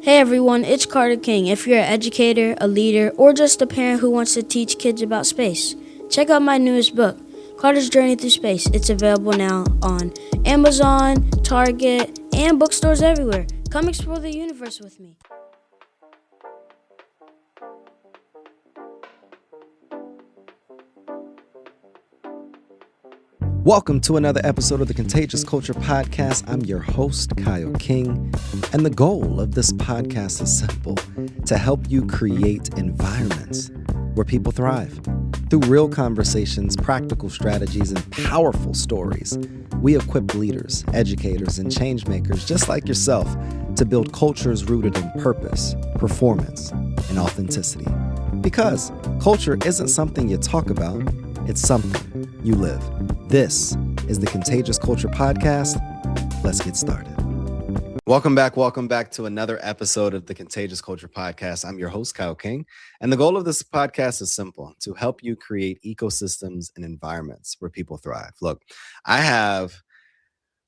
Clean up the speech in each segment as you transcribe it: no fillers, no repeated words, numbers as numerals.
Hey everyone, it's Carter King. If you're an educator, a leader, or just a parent who wants to teach kids about space, check out my newest book, Carter's Journey Through Space. It's available now on Amazon, Target, and bookstores everywhere. Come explore the universe with me. Welcome to another episode of the Contagious Culture Podcast. I'm your host, Kyle King, and the goal of this podcast is simple: to help you create environments where people thrive. Through real conversations, practical strategies, and powerful stories, we equip leaders, educators, and change makers just like yourself to build cultures rooted in purpose, performance, and authenticity. Because culture isn't something you talk about, it's something you live. This is the Contagious Culture Podcast. Let's get started. Welcome back to another episode of the Contagious Culture Podcast. I'm your host, Kyle King, and the goal of this podcast is simple: to help you create ecosystems and environments where people thrive. Look, I have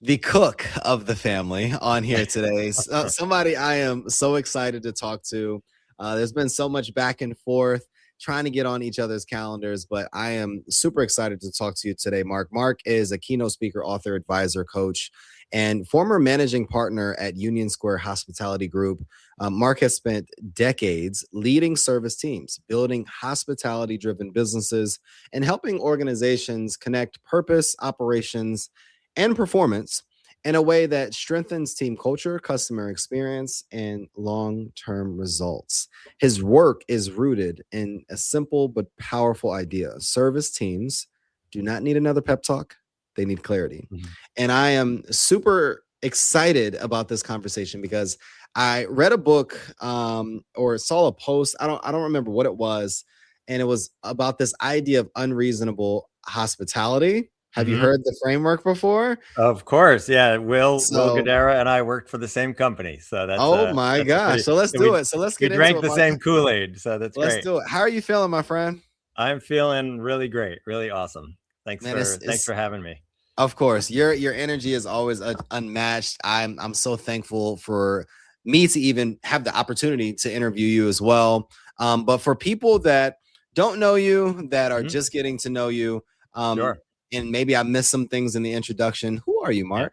the cook of the family on here today. Somebody I am so excited to talk to. There's been so much back and forth trying to get on each other's calendars, but I am super excited to talk to you today, Mark. Mark is a keynote speaker, author, advisor, coach, and former managing partner at Union Square Hospitality Group. Mark has spent decades leading service teams, building hospitality-driven businesses, and helping organizations connect purpose, operations, and performance in a way that strengthens team culture, customer experience, and long-term results. His work is rooted in a simple but powerful idea: service teams do not need another pep talk, they need clarity. And I am super excited about this conversation because I read a book or saw a post. I don't remember what it was, and it was about this idea of unreasonable hospitality. Have you heard the framework before? Of course, yeah. Will So, Guidara and I worked for the same company, so that's oh my that's a gosh! pretty. So let's do it. So let's We get into drank it, the Mark. same Kool-Aid, so that's Let's great. do it. How are you feeling, my friend? I'm feeling really great, really awesome. Thanks Man, thanks for having me. Of course, your energy is always unmatched. I'm so thankful for me to even have the opportunity to interview you as well. But for people that don't know you, that are just getting to know you, Sure. and maybe I missed some things in the introduction. Who are you, Mark?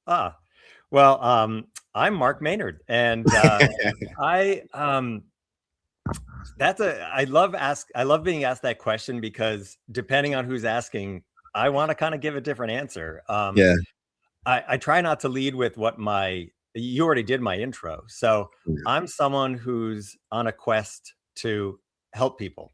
Yeah. I'm Mark Maynard, and I I love being asked that question because depending on who's asking, I want to kind of give a different answer. Yeah. I try not to lead with you already did my intro. So I'm someone who's on a quest to help people.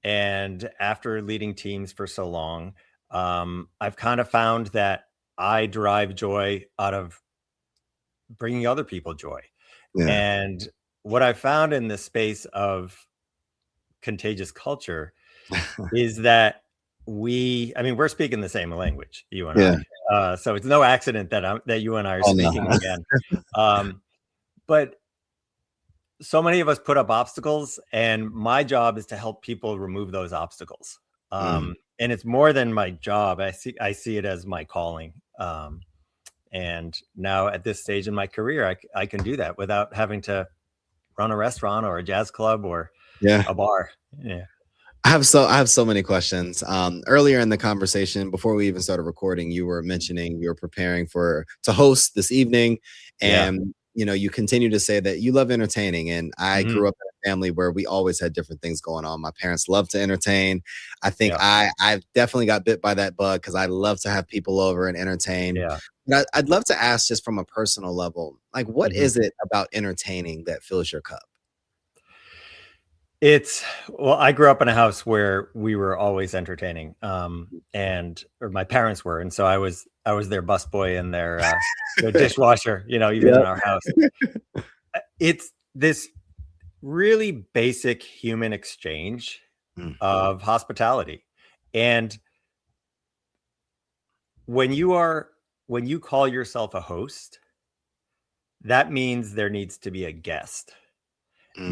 And after leading teams for so long, I've kind of found that I derive joy out of bringing other people joy. Yeah. And what I found in the space of contagious culture is that we're speaking the same language, you and I. So it's no accident that you and I are speaking again. But so many of us put up obstacles, and my job is to help people remove those obstacles. And it's more than my job. I see it as my calling. And now at this stage in my career, I can do that without having to run a restaurant or a jazz club or a bar. Yeah. I have so many questions. Earlier in the conversation, before we even started recording, you were mentioning you were preparing to host this evening, and you continue to say that you love entertaining. And I grew up in a family where we always had different things going on. My parents loved to entertain. I think I definitely got bit by that bug because I love to have people over and entertain. Yeah. But I'd love to ask, just from a personal level, like, what is it about entertaining that fills your cup? I grew up in a house where we were always entertaining, or my parents were, and so I was their busboy and their dishwasher, even in our house. It's this really basic human exchange of hospitality, and when you call yourself a host, that means there needs to be a guest.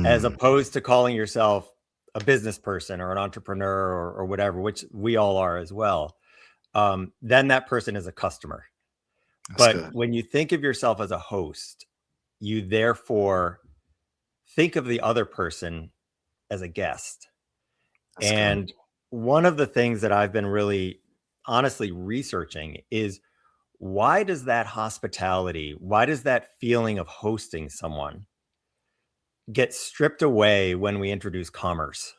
As opposed to calling yourself a business person or an entrepreneur or whatever, which we all are as well, then that person is a customer. But when you think of yourself as a host, you therefore think of the other person as a guest. That's And good. one of the things that I've been really honestly researching is, why does that hospitality, why does that feeling of hosting someone get stripped away when we introduce commerce?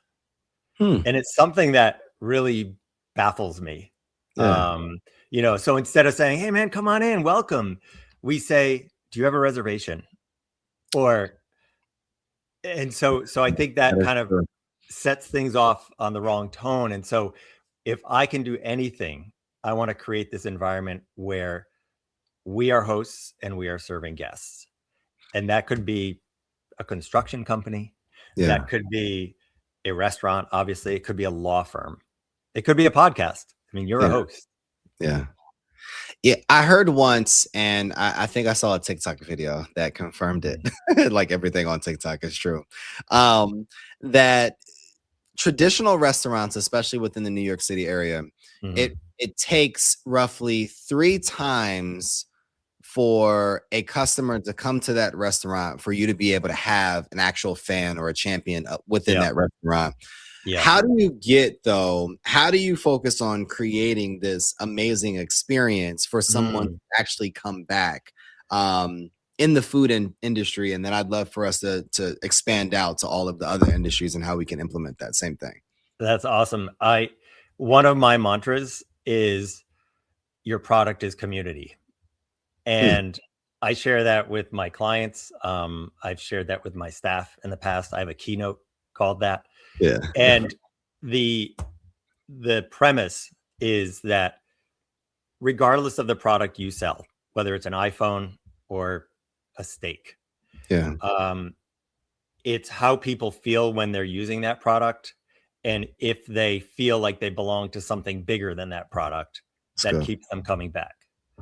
Hmm. And it's something that really baffles me. Yeah. So instead of saying, "Hey man, come on in, welcome," we say, "Do you have a reservation?" Or so I think that That is kind of true. sets things off on the wrong tone. And so if I can do anything, I want to create this environment where we are hosts and we are serving guests. And that could be a construction company. Yeah. That could be a restaurant. Obviously, it could be a law firm. It could be a podcast. I mean, you're a Yeah. host. Yeah. Yeah. I heard once, and I think I saw a TikTok video that confirmed it. Like everything on TikTok is true. That traditional restaurants, especially within the New York City area, Mhm. it takes roughly 3 times for a customer to come to that restaurant for you to be able to have an actual fan or a champion within Yeah. that restaurant. Yeah. How do you focus on creating this amazing experience for someone to Mm. actually come back in the food industry? And then I'd love for us to expand out to all of the other industries and how we can implement that same thing. That's awesome. One of my mantras is, your product is community. Hmm. And I share that with my clients. I've shared that with my staff in the past. I have a keynote called that. Yeah. And the premise is that regardless of the product you sell, whether it's an iPhone or a steak, Yeah. it's how people feel when they're using that product. And if they feel like they belong to something bigger than that product, That's that good. keeps them coming back.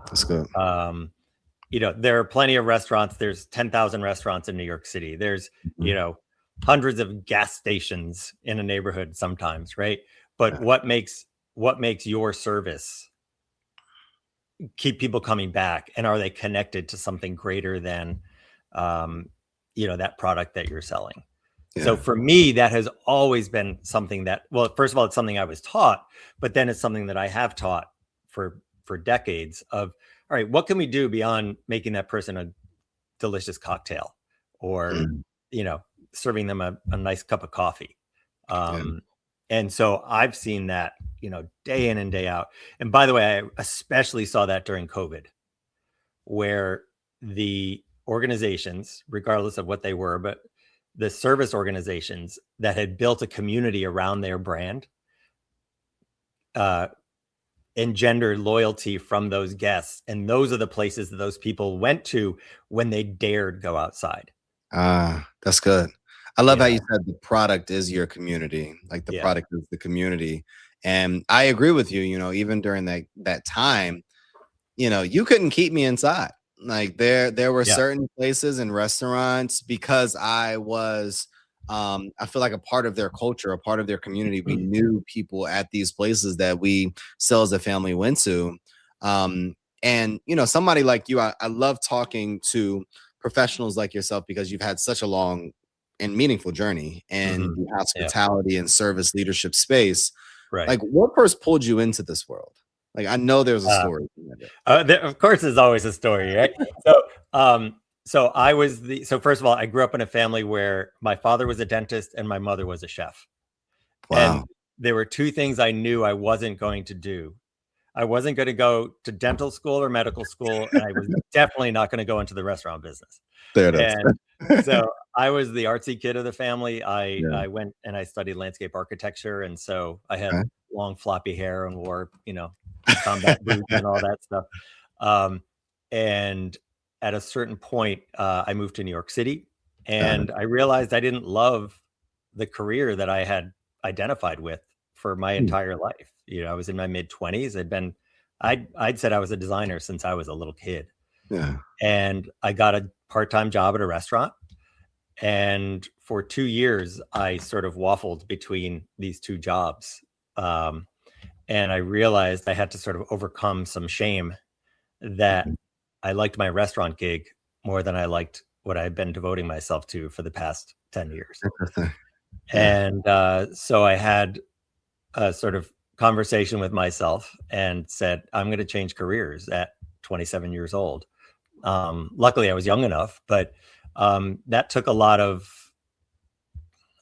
That's good. There are plenty of restaurants. There's 10,000 restaurants in New York City. There's, Mhm. hundreds of gas stations in a neighborhood sometimes, right? But Yeah. what makes your service keep people coming back? And are they connected to something greater than, that product that you're selling? So Yeah. for me, that has always been something that, well, first of all, it's something I was taught, but then it's something that I have taught for decades of, all right, what can we do beyond making that person a delicious cocktail or, Mm. you know, serving them a nice cup of coffee. Yeah. And so I've seen that, day in and day out. And by the way, I especially saw that during COVID, where the organizations, regardless of what they were, but the service organizations that had built a community around their brand, uh, engendered loyalty from those guests. And those are the places that those people went to when they dared go outside. That's good. I love You how know, you said the product is your community. Like the yeah, product is the community. And I agree with you, even during that time, you couldn't keep me inside. Like there were yeah, certain places and restaurants because I was I feel like a part of their culture, a part of their community. We knew people at these places that we still as a family went to. And somebody like you, I love talking to professionals like yourself because you've had such a long and meaningful journey in hmm the yeah, hospitality and service leadership space. right. Like, what first pulled you into this world? Like, I know there's a Uh, story behind it. of course, there's always a story, right? Um, so first of all, I grew up in a family where my father was a dentist and my mother was a chef. And Wow. there were two things I knew I wasn't going to do. I wasn't going to go to dental school or medical school, and I was definitely not going to go into the restaurant business. There it is. And so I was the artsy kid of the family. I Yeah. I went and I studied landscape architecture, and so I had Okay. long floppy hair and wore, combat boots and all that stuff. Um, and at a certain point, I moved to New York City, Got it. and I realized I didn't love the career that I had identified with for my Hmm. entire life. I was in my mid 20s. I'd said I was a designer since I was a little kid, Yeah. and I got a part-time job at a restaurant. And for 2 years, I sort of waffled between these two jobs. Um, and I realized I had to sort of overcome some shame that Mhm. I liked my restaurant gig more than I liked what I've been devoting myself to for the past 10 years. Interesting. And so I had a sort of conversation with myself and said, I'm going to change careers at 27 years old. Luckily, I was young enough, but that took a lot of,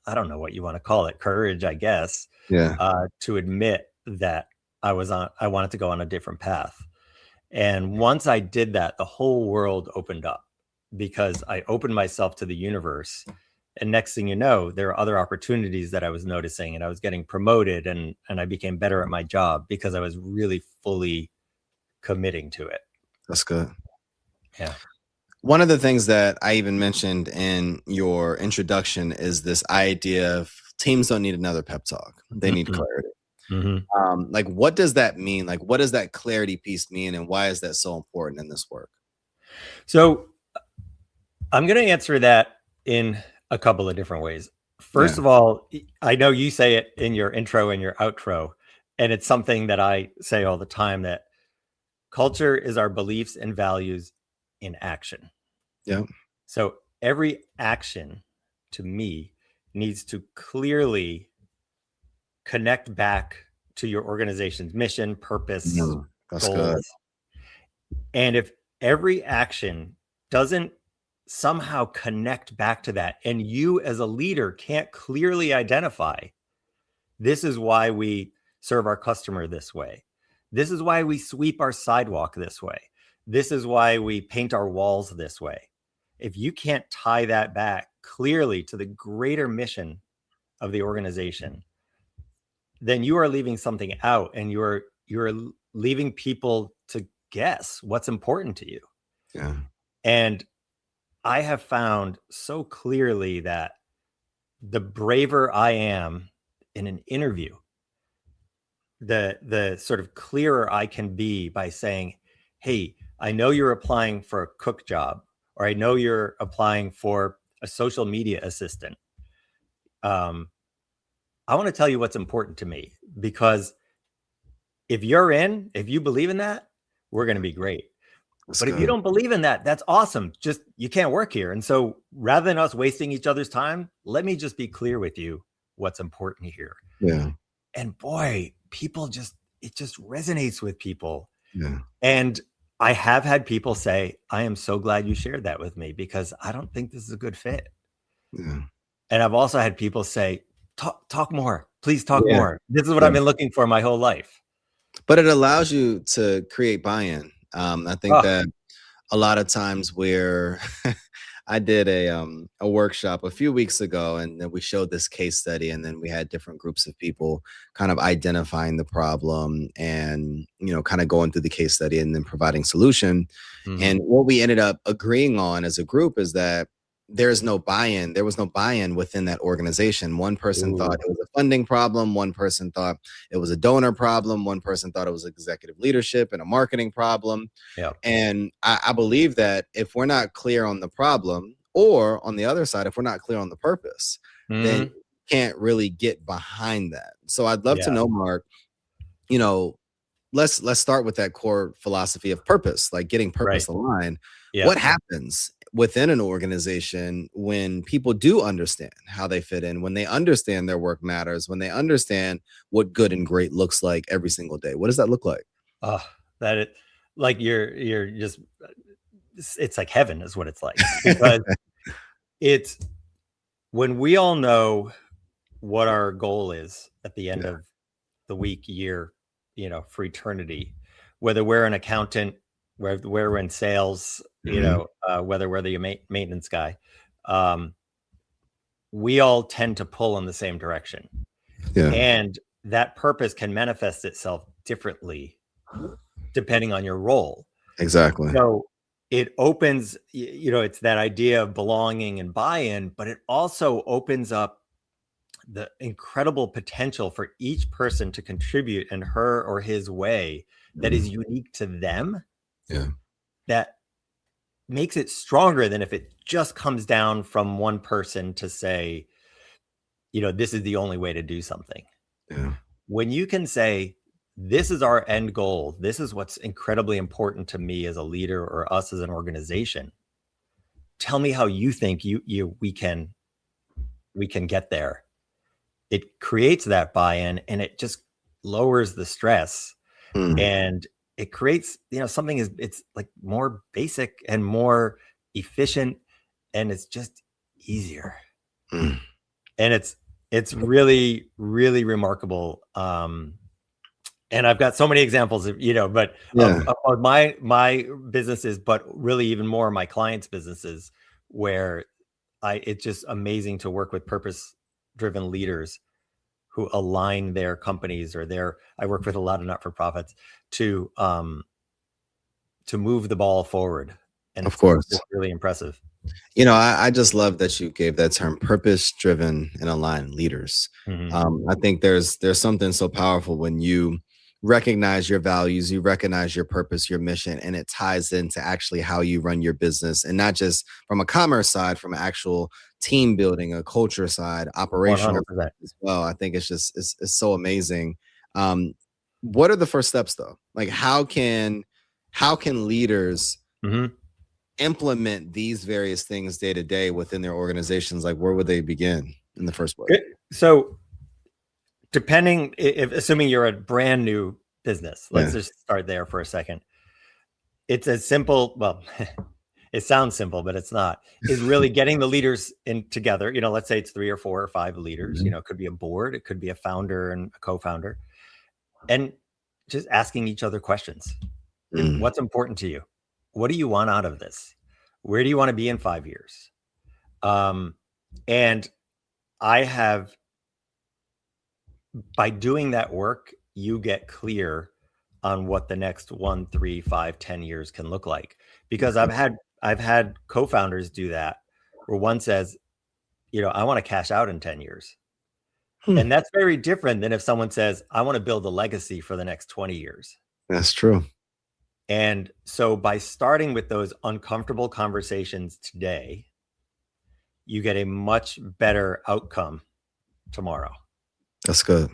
I don't know what you want to call it, courage, I guess, to admit that I wanted to go on a different path. And once I did that, the whole world opened up because I opened myself to the universe. And next thing you know, there are other opportunities that I was noticing, and I was getting promoted, and I became better at my job because I was really fully committing to it. That's good. Yeah. One of the things that I even mentioned in your introduction is this idea of teams don't need another pep talk. They need clarity. Like, what does that mean? Like, what does that clarity piece mean, and why is that so important in this work? So I'm going to answer that in a couple of different ways. First of all, I know you say it in your intro and your outro, and it's something that I say all the time, that culture is our beliefs and values in action. Yeah. So every action to me needs to clearly connect back to your organization's mission, purpose, that's goals. Good. And if every action doesn't somehow connect back to that, and you as a leader can't clearly identify, this is why we serve our customer this way. This is why we sweep our sidewalk this way. This is why we paint our walls this way. If you can't tie that back clearly to the greater mission of the organization, then you are leaving something out, and you're leaving people to guess what's important to you. Yeah. And I have found so clearly that the braver I am in an interview, the sort of clearer I can be by saying, hey, I know you're applying for a cook job, or I know you're applying for a social media assistant. I want to tell you what's important to me, because if you believe in that, we're going to be great. But if you don't believe in that, that's awesome. Just, you can't work here. And so rather than us wasting each other's time, let me just be clear with you what's important here. Yeah. And boy, it just resonates with people. Yeah. And I have had people say, I am so glad you shared that with me, because I don't think this is a good fit. Yeah. And I've also had people say, talk more, please talk more. This is what I've been looking for my whole life. But it allows you to create buy-in. I think that a lot of times where I did a workshop a few weeks ago, and then we showed this case study, and then we had different groups of people kind of identifying the problem and, kind of going through the case study and then providing solution. And what we ended up agreeing on as a group is that there was no buy-in within that organization. One person thought it was a funding problem. One person thought it was a donor problem. One person thought it was executive leadership and a marketing problem. Yeah. And I believe that if we're not clear on the problem, or on the other side, if we're not clear on the purpose, then you can't really get behind that. So I'd love to know, Mark, let's start with that core philosophy of purpose, like getting purpose aligned. Yeah. What happens within an organization when people do understand how they fit in, when they understand their work matters, when they understand what good and great looks like every single day? What does that look like? Like you're just, it's like heaven is what it's like. Because it's when we all know what our goal is at the end of the week, year, for eternity, whether we're an accountant, whether we're in sales, whether we're the maintenance guy, we all tend to pull in the same direction. Yeah. And that purpose can manifest itself differently depending on your role. Exactly. So it opens, it's that idea of belonging and buy-in, but it also opens up the incredible potential for each person to contribute in her or his way that is unique to them. Yeah. That makes it stronger than if it just comes down from one person to say, this is the only way to do something. Yeah. When you can say, this is our end goal, this is what's incredibly important to me as a leader or us as an organization, tell me how you think we can get there. It creates that buy-in, and it just lowers the stress, and it creates, something it's like more basic and more efficient, and it's just easier. And it's really, really remarkable. And I've got so many examples of, of my businesses, but really even more my clients' businesses, where it's just amazing to work with purpose-driven leaders who align their companies I work with a lot of not-for-profits to move the ball forward. And of course, it's really impressive. I just love that you gave that term, purpose-driven and aligned leaders. I think there's something so powerful when you recognize your values, you recognize your purpose, your mission, and it ties into actually how you run your business, and not just from a commerce side, from actual team building, a culture side, operational 100%. as well. I think it's so amazing. What are the first steps though? Like how can leaders implement these various things day to day within their organizations? Like where would they begin in the first place? So depending, assuming you're a brand new business, let's just start there for a second. It's as simple, well, it sounds simple, but it's not, is really getting the leaders in together. Let's say it's 3 or 4 or 5 leaders, it could be a board, it could be a founder and a co-founder, and just asking each other questions. What's important to you? What do you want out of this? Where do you want to be in 5 years? And by doing that work, you get clear on what the next 1, 3, 5, 10 years can look like. Because I've had co-founders do that, where one says, I want to cash out in 10 years. And that's very different than if someone says, I want to build a legacy for the next 20 years. That's true. And so by starting with those uncomfortable conversations today, you get a much better outcome tomorrow. That's good.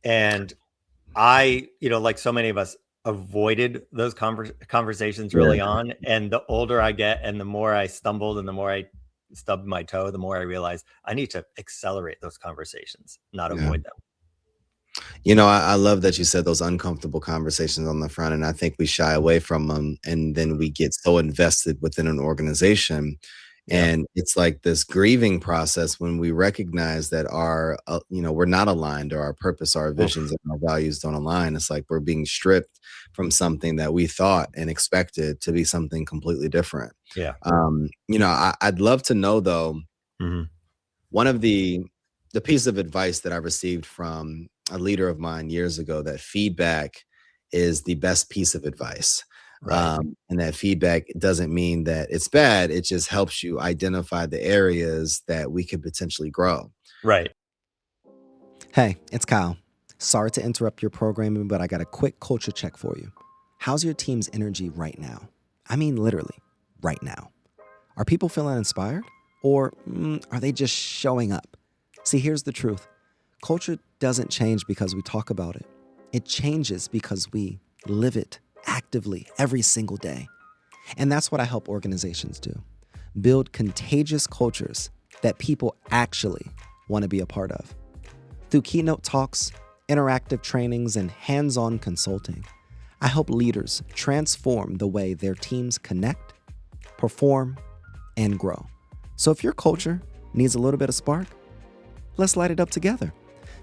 And I, like so many of us, avoided those conversations early on. And the older I get and the more I stumbled and the more I stubbed my toe, the more I realized I need to accelerate those conversations, not avoid them. I love that you said those uncomfortable conversations on the front, and I think we shy away from them, and then we get so invested within an organization. And it's like this grieving process when we recognize that our, we're not aligned, or our purpose, our visions, and our values don't align. It's like we're being stripped from something that we thought and expected to be something completely different. Yeah. I'd love to know though, one of the piece of advice that I received from a leader of mine years ago, that feedback is the best piece of advice. Right. And that feedback doesn't mean that it's bad. It just helps you identify the areas that we could potentially grow. Right. Hey, it's Kyle. Sorry to interrupt your programming, but I got a quick culture check for you. How's your team's energy right now? I mean, literally, right now. Are people feeling inspired? Or are they just showing up? See, here's the truth. Culture doesn't change because we talk about it. It changes because we live it actively every single day. And that's what I help organizations do. Build contagious cultures that people actually want to be a part of. Through keynote talks, interactive trainings, and hands-on consulting, I help leaders transform the way their teams connect, perform, and grow. So if your culture needs a little bit of spark, let's light it up together.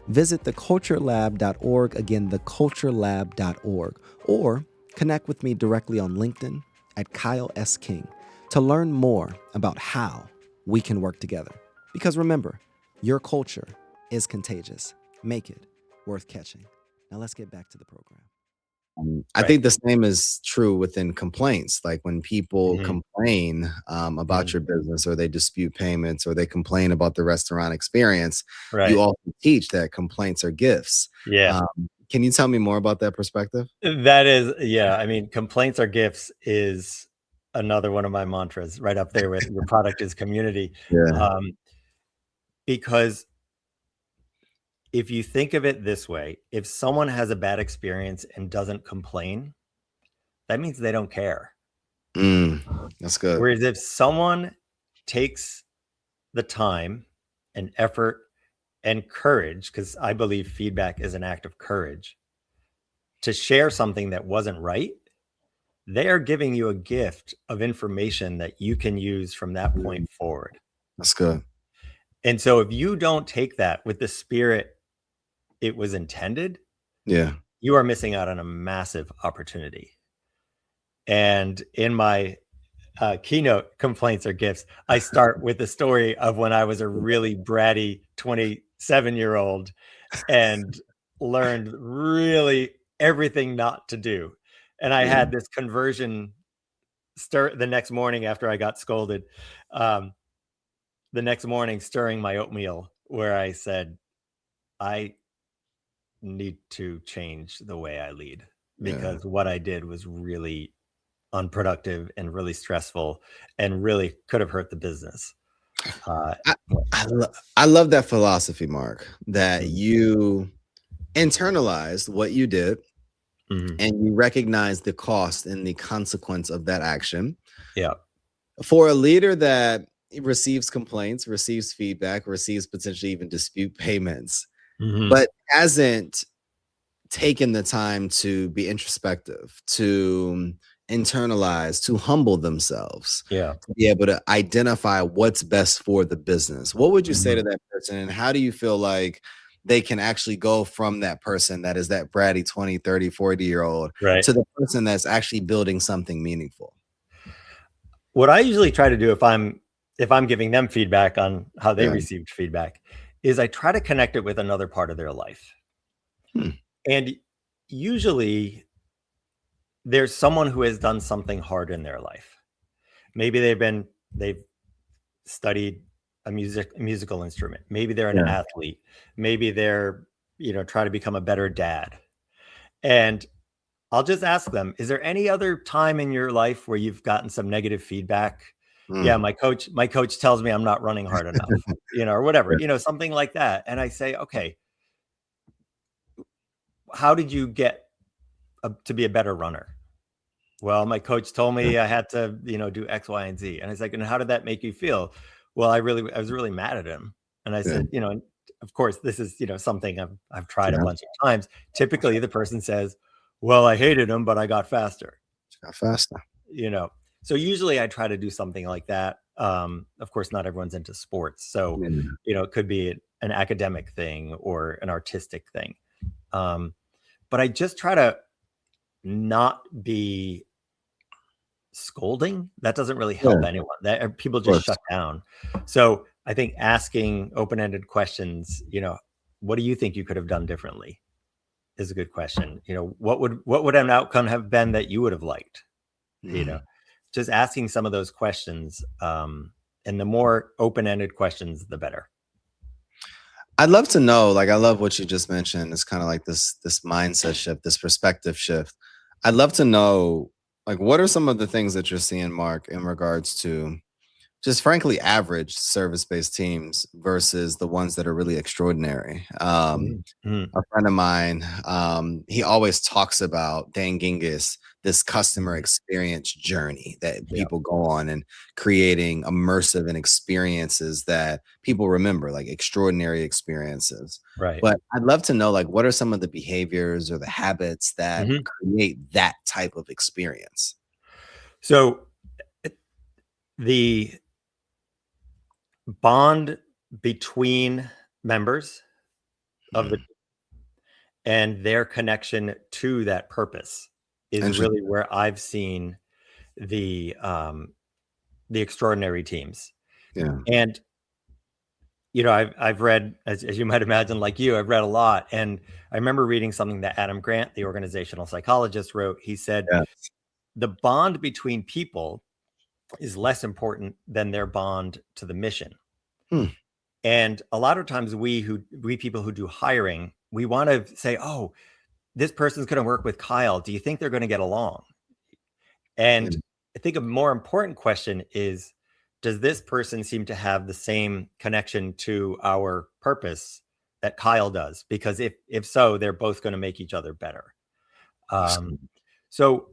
Visit theculturelab.org, again, theculturelab.org, or connect with me directly on LinkedIn at Kyle S. King to learn more about how we can work together. Because remember, your culture is contagious. Make it worth catching. Now let's get back to the program. I think the same is true within complaints. Like when people complain about your business, or they dispute payments, or they complain about the restaurant experience, you also teach that complaints are gifts. Yeah. Can you tell me more about that perspective? That is, I mean, complaints are gifts is another one of my mantras, right up there with your product is community. Because if you think of it this way, if someone has a bad experience and doesn't complain, that means they don't care. That's good. Whereas if someone takes the time and effort and courage, because I believe feedback is an act of courage, to share something that wasn't right, they are giving you a gift of information that you can use from that point forward. That's good. And so if you don't take that with the spirit it was intended, you are missing out on a massive opportunity. And in my keynote complaints or gifts, I start with the story of when I was a really bratty 27-year-old and learned really everything not to do. And I had this conversion the next morning after I got scolded. The next morning, stirring my oatmeal, where I said, I need to change the way I lead, because what I did was really unproductive and really stressful and really could have hurt the business. I love that philosophy, Mark, that you internalized what you did and you recognize the cost and the consequence of that action. Yeah. For a leader that receives complaints, receives feedback, receives potentially even dispute payments, but hasn't taken the time to be introspective, to internalize, to humble themselves, to be able to identify what's best for the business. What would you say to that person? And how do you feel like they can actually go from that person that is that bratty 20, 30, 40-year-old to the person that's actually building something meaningful? What I usually try to do if I'm giving them feedback on how they received feedback is I try to connect it with another part of their life. And usually there's someone who has done something hard in their life. Maybe they've studied a musical instrument. Maybe they're an athlete. Maybe they're, trying to become a better dad. And I'll just ask them, is there any other time in your life where you've gotten some negative feedback? Yeah, my coach tells me I'm not running hard enough, or whatever, something like that. And I say, okay, how did you get to be a better runner? Well, my coach told me I had to, do X, Y, and Z. And I was like, and how did that make you feel? Well, I was really mad at him. And I said, of course, this is, something I've tried a bunch of times. Typically the person says, well, I hated him, but I got faster. So usually I try to do something like that. Of course, not everyone's into sports. So, it could be an academic thing or an artistic thing. But I just try to not be scolding. That doesn't really help anyone. That people just shut down. So I think asking open-ended questions, what do you think you could have done differently, is a good question. What would an outcome have been that you would have liked? Just asking some of those questions, and the more open-ended questions, the better. I'd love to know, I love what you just mentioned. It's kind of like this mindset shift, this perspective shift. I'd love to know, what are some of the things that you're seeing, Mark, in regards to just frankly average service-based teams versus the ones that are really extraordinary? A friend of mine, he always talks about, Dan Gingiss, this customer experience journey that people go on and creating immersive and experiences that people remember, like extraordinary experiences. Right. But I'd love to know, what are some of the behaviors or the habits that create that type of experience? So the bond between members of the and their connection to that purpose is really where I've seen the extraordinary teams. And I've read, as you might imagine, like you, I've read a lot. And I remember reading something that Adam Grant, the organizational psychologist, wrote. He said, the bond between people is less important than their bond to the mission. And a lot of times we people who do hiring, we want to say, oh, this person's going to work with Kyle. Do you think they're going to get along? And I think a more important question is, does this person seem to have the same connection to our purpose that Kyle does? Because if so, they're both going to make each other better. So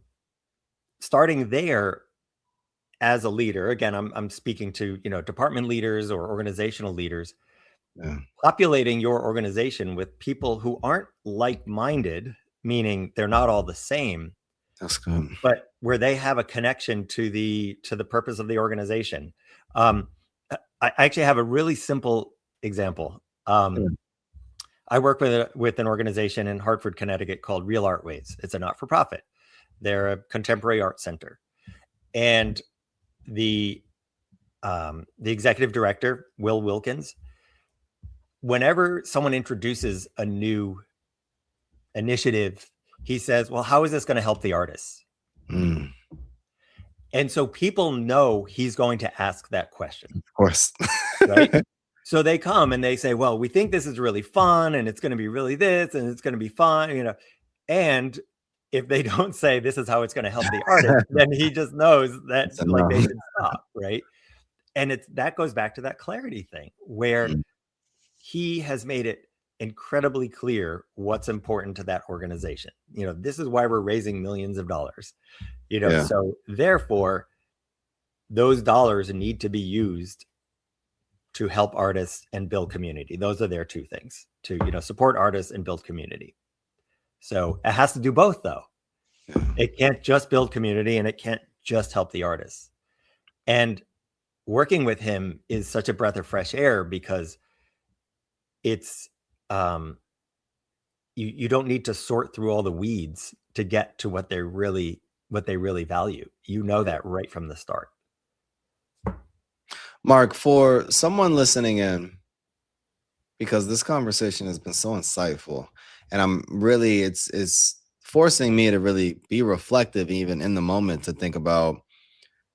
starting there as a leader, again, I'm speaking to, department leaders or organizational leaders, populating your organization with people who aren't like-minded, meaning they're not all the same. That's good. But where they have a connection to the purpose of the organization. I actually have a really simple example. I work with an organization in Hartford, Connecticut called Real Art Waves. It's a not-for-profit. They're a contemporary art center. And the executive director, Will Wilkins, whenever someone introduces a new initiative, he says, well, how is this going to help the artists? And so people know he's going to ask that question. Of course. Right? So they come and they say, well, we think this is really fun and it's going to be really this and it's going to be fun, And if they don't say this is how it's going to help the artist, then he just knows that they should stop, right? And that goes back to that clarity thing where he has made it incredibly clear what's important to that organization. This is why we're raising millions of dollars. So therefore, those dollars need to be used to help artists and build community. Those are their two things, to support artists and build community. So it has to do both, though. It can't just build community and it can't just help the artists. And working with him is such a breath of fresh air because it's you don't need to sort through all the weeds to get to what they really value. That right from the start. Mark, for someone listening in, because this conversation has been so insightful, and I'm really it's forcing me to really be reflective even in the moment to think about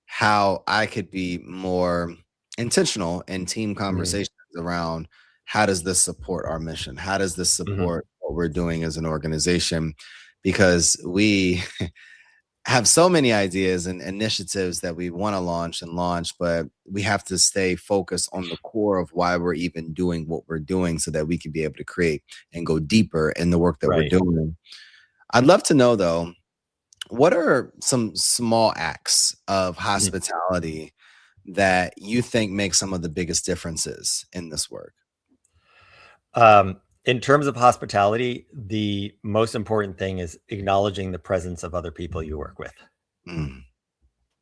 how I could be more intentional in team conversations around how does this support our mission? How does this support what we're doing as an organization? Because we have so many ideas and initiatives that we want to launch, but we have to stay focused on the core of why we're even doing what we're doing so that we can be able to create and go deeper in the work that we're doing. I'd love to know, though, what are some small acts of hospitality that you think make some of the biggest differences in this work? In terms of hospitality, the most important thing is acknowledging the presence of other people you work with.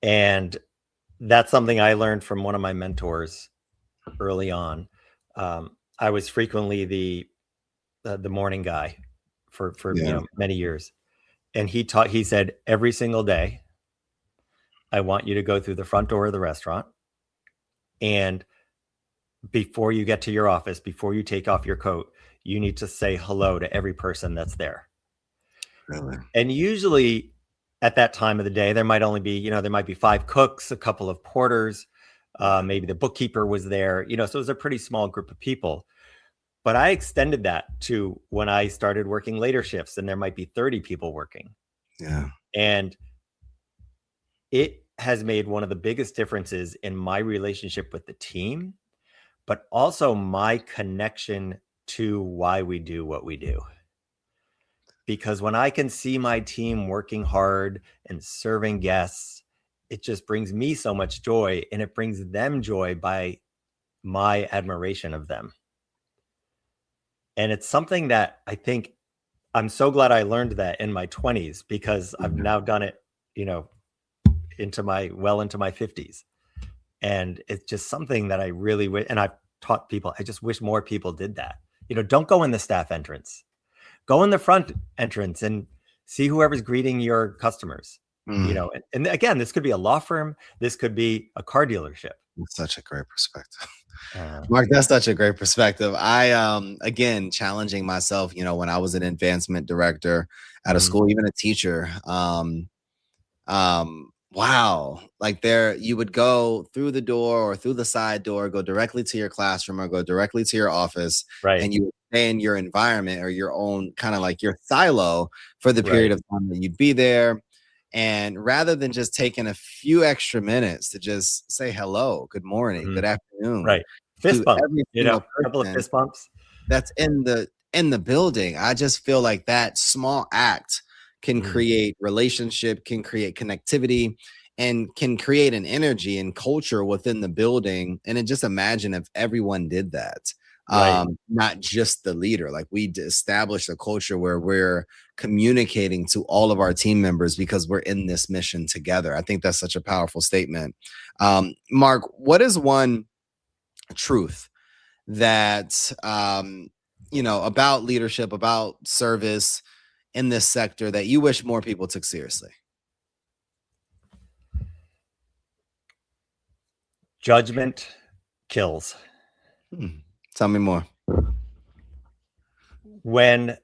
And that's something I learned from one of my mentors early on. I was frequently the morning guy for many years. And he said, every single day, I want you to go through the front door of the restaurant. And before you get to your office, before you take off your coat, you need to say hello to every person that's there. Really? And usually at that time of the day, there might only be, there might be 5 cooks, a couple of porters, maybe the bookkeeper was there, so it was a pretty small group of people. But I extended that to when I started working later shifts and there might be 30 people working. Yeah. And it has made one of the biggest differences in my relationship with the team, but also my connection to why we do what we do. Because when I can see my team working hard and serving guests, it just brings me so much joy, and it brings them joy by my admiration of them. And it's something that I think I'm so glad I learned that in my 20s, because I've now done it, into my 50s. And it's just something that I really and I've taught people, I just wish more people did that. Don't go in the staff entrance. Go in the front entrance and see whoever's greeting your customers. And again, this could be a law firm. This could be a car dealership. That's such a great perspective. Mark, that's such a great perspective. I, again, challenging myself, when I was an advancement director at a school, even a teacher, wow. Like you would go through the door or through the side door, go directly to your classroom or go directly to your office. Right. And you would stay in your environment or your own kind of like your silo for the period of time that you'd be there. And rather than just taking a few extra minutes to just say hello, good morning, good afternoon. Right. Fist bump, a couple of fist bumps. That's in the building. I just feel like that small act can create relationship, can create connectivity, and can create an energy and culture within the building. And just imagine if everyone did that. Right. Not just the leader. Like, we establish a culture where we're communicating to all of our team members because we're in this mission together. I think that's such a powerful statement. Mark, what is one truth that about leadership, about service in this sector that you wish more people took seriously? Judgment kills. Tell me more. When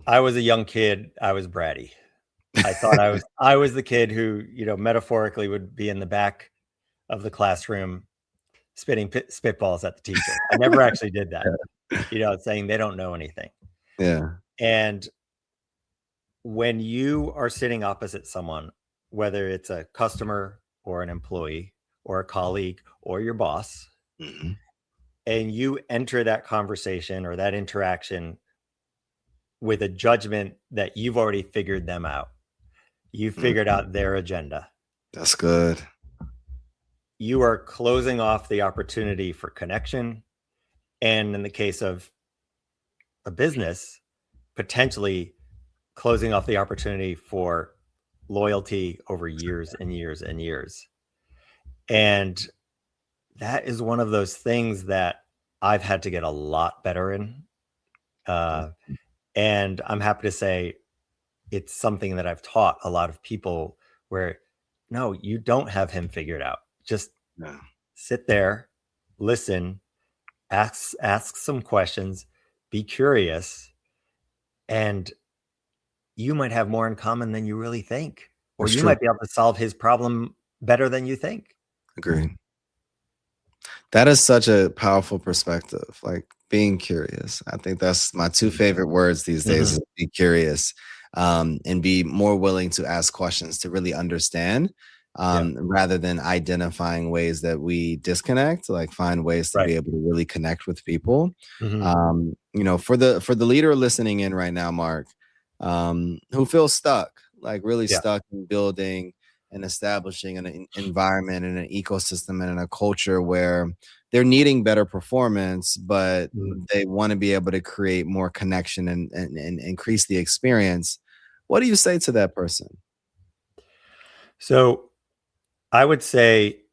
I was a young kid, I was bratty. I thought I was the kid who, metaphorically would be in the back of the classroom spitting spitballs at the teacher. I never actually did that, saying they don't know anything. Yeah. And when you are sitting opposite someone, whether it's a customer or an employee or a colleague or your boss, Mm-hmm. and you enter that conversation or that interaction with a judgment that you've already figured them out, you figured out their agenda. That's good. You are closing off the opportunity for connection. And in the case of a business, potentially closing off the opportunity for loyalty over years and years and years. And that is one of those things that I've had to get a lot better in. And I'm happy to say it's something that I've taught a lot of people where, no, you don't have him figured out. Just sit there, listen, ask some questions, be curious, and you might have more in common than you really think. Or That's you true. might be able to solve his problem better than you think. Agreed. That is such a powerful perspective, like being curious. I think that's my two favorite words these days, is be curious, and be more willing to ask questions to really understand, rather than identifying ways that we disconnect, like find ways to be able to really connect with people. For the leader listening in right now, Mark, who feels stuck, like really stuck in building and establishing an environment and an ecosystem and in a culture where they're needing better performance, but they want to be able to create more connection and increase the experience. What do you say to that person? So I would say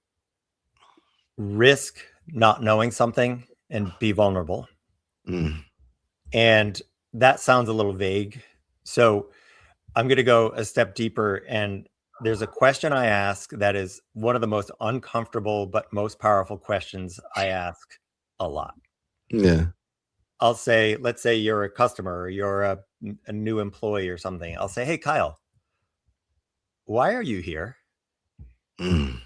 risk not knowing something and be vulnerable. And that sounds a little vague. So I'm going to go a step deeper, and there's a question I ask that is one of the most uncomfortable but most powerful questions I ask a lot. Yeah. I'll say, let's say you're a customer or you're a new employee or something. I'll say, hey, Kyle, why are you here? And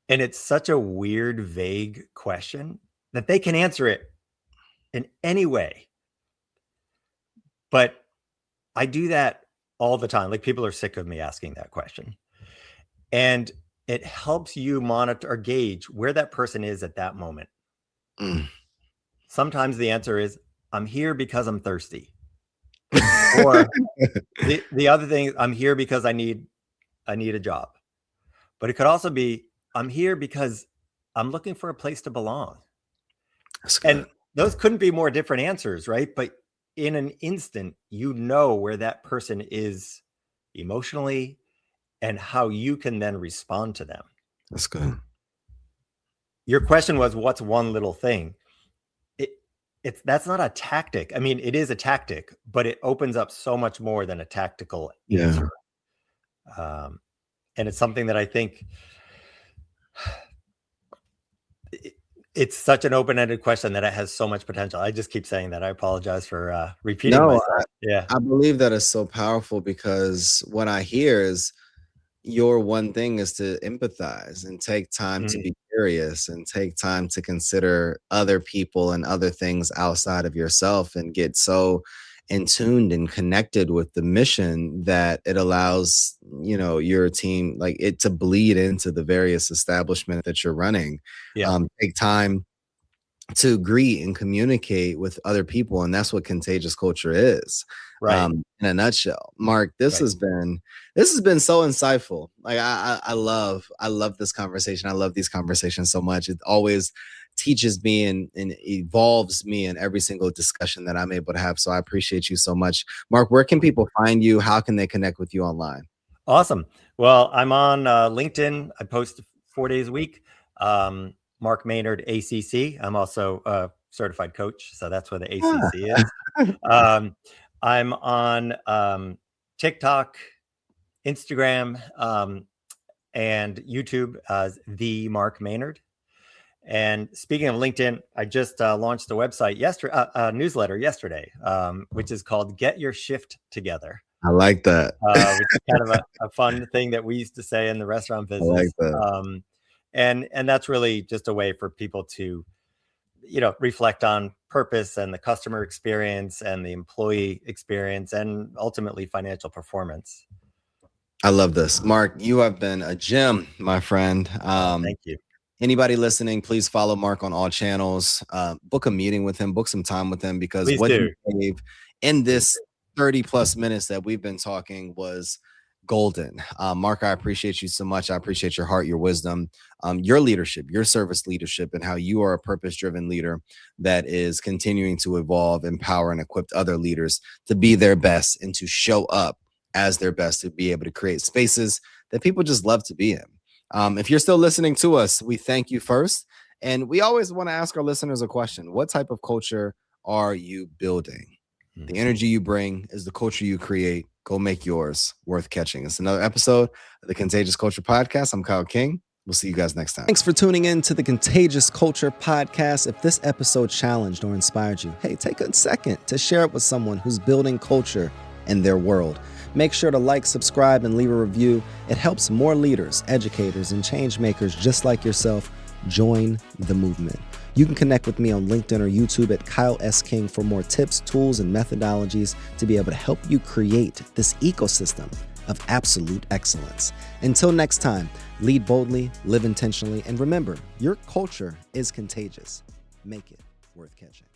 it's such a weird, vague question that they can answer it in any way. But I do that all the time. Like, people are sick of me asking that question. And it helps you monitor or gauge where that person is at that moment. Sometimes the answer is, I'm here because I'm thirsty. Or the other thing, I'm here because I need a job. But it could also be, I'm here because I'm looking for a place to belong. And those couldn't be more different answers, right? But in an instant, you know where that person is emotionally and how you can then respond to them. That's good. Your question was, what's one little thing? That's not a tactic. I mean, it is a tactic, but it opens up so much more than a tactical answer. And it's something that I think it's such an open-ended question that it has so much potential. I just keep saying that. I apologize for repeating myself. I believe that is so powerful, because what I hear is your one thing is to empathize and take time to be curious and take time to consider other people and other things outside of yourself, and get so in tuned and connected with the mission that it allows, your team, like it, to bleed into the various establishment that you're running. Take time to greet and communicate with other people. And that's what contagious culture is. Right. In a nutshell. Mark, this has been so insightful. Like I love this conversation. I love these conversations so much. It always teaches me and evolves me in every single discussion that I'm able to have. So I appreciate you so much. Mark, where can people find you? How can they connect with you online? Awesome. Well, I'm on LinkedIn. I post 4 days a week. Mark Maynard, ACC. I'm also a certified coach, so that's where the ACC is. I'm on TikTok, Instagram, and YouTube as the Mark Maynard. And speaking of LinkedIn, I just launched a website yesterday, a newsletter yesterday, which is called "Get Your Shift Together." I like that. Which is kind of a fun thing that we used to say in the restaurant business. I like that. And that's really just a way for people to, reflect on purpose and the customer experience and the employee experience and ultimately financial performance. I love this. Mark, you have been a gem, my friend. Thank you. Anybody listening, please follow Mark on all channels. Book a meeting with him, book some time with him, because Please what do. he gave in this 30 plus minutes that we've been talking was golden. Mark, I appreciate you so much. I appreciate your heart, your wisdom, your leadership, your service leadership, and how you are a purpose-driven leader that is continuing to evolve, empower, and equip other leaders to be their best and to show up as their best, to be able to create spaces that people just love to be in. If you're still listening to us, we thank you first. And we always want to ask our listeners a question. What type of culture are you building? The energy you bring is the culture you create. Go make yours worth catching. It's another episode of the Contagious Culture Podcast. I'm Kyle King. We'll see you guys next time. Thanks for tuning in to the Contagious Culture Podcast. If this episode challenged or inspired you, hey, take a second to share it with someone who's building culture in their world. Make sure to like, subscribe, and leave a review. It helps more leaders, educators, and change makers just like yourself join the movement. You can connect with me on LinkedIn or YouTube at Kyle S. King for more tips, tools, and methodologies to be able to help you create this ecosystem of absolute excellence. Until next time, lead boldly, live intentionally, and remember, your culture is contagious. Make it worth catching.